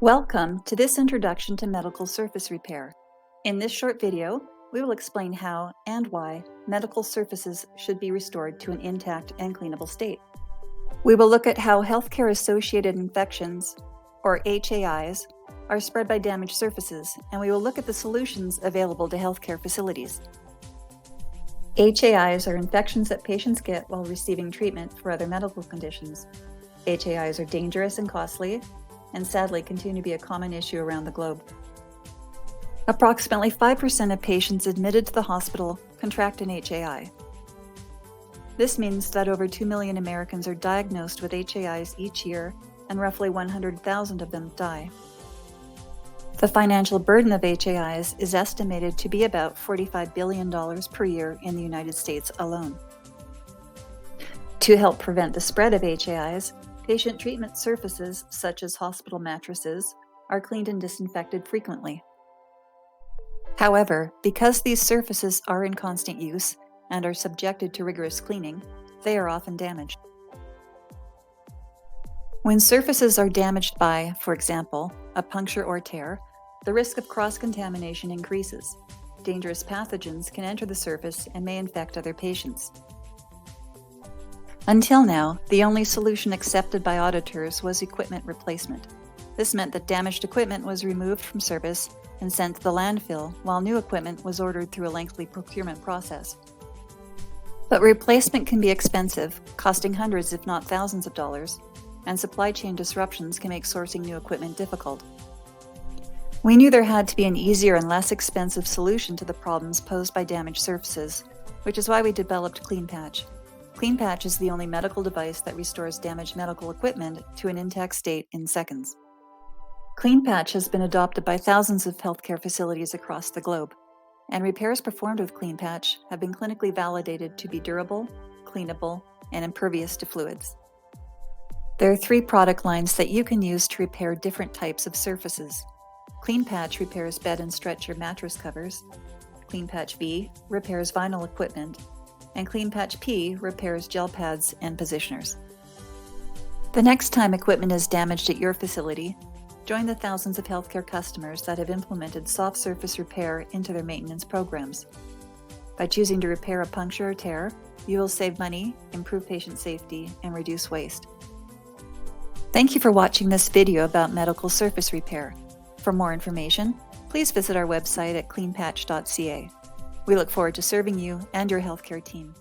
Welcome to this introduction to medical surface repair. In this short video, we will explain how and why medical surfaces should be restored to an intact and cleanable state. We will look at how healthcare-associated infections, or HAIs, are spread by damaged surfaces, and we will look at the solutions available to healthcare facilities. HAIs are infections that patients get while receiving treatment for other medical conditions. HAIs are dangerous and costly, and sadly continue to be a common issue around the globe. Approximately 5% of patients admitted to the hospital contract an HAI. This means that over 2 million Americans are diagnosed with HAIs each year, and roughly 100,000 of them die. The financial burden of HAIs is estimated to be about $45 billion per year in the United States alone. To help prevent the spread of HAIs, patient treatment surfaces, such as hospital mattresses, are cleaned and disinfected frequently. However, because these surfaces are in constant use and are subjected to rigorous cleaning, they are often damaged. When surfaces are damaged by, for example, a puncture or tear, the risk of cross-contamination increases. Dangerous pathogens can enter the surface and may infect other patients. Until now, the only solution accepted by auditors was equipment replacement. This meant that damaged equipment was removed from service and sent to the landfill, while new equipment was ordered through a lengthy procurement process. But replacement can be expensive, costing hundreds if not thousands of dollars, and supply chain disruptions can make sourcing new equipment difficult. We knew there had to be an easier and less expensive solution to the problems posed by damaged surfaces, which is why we developed CleanPatch. CleanPatch is the only medical device that restores damaged medical equipment to an intact state in seconds. CleanPatch has been adopted by thousands of healthcare facilities across the globe, and repairs performed with CleanPatch have been clinically validated to be durable, cleanable, and impervious to fluids. There are 3 product lines that you can use to repair different types of surfaces. CleanPatch repairs bed and stretcher mattress covers, CleanPatch V repairs vinyl equipment, and CleanPatch P repairs gel pads and positioners. The next time equipment is damaged at your facility, join the thousands of healthcare customers that have implemented soft surface repair into their maintenance programs. By choosing to repair a puncture or tear, you will save money, improve patient safety, and reduce waste. Thank you for watching this video about medical surface repair. For more information, please visit our website at cleanpatch.ca. We look forward to serving you and your healthcare team.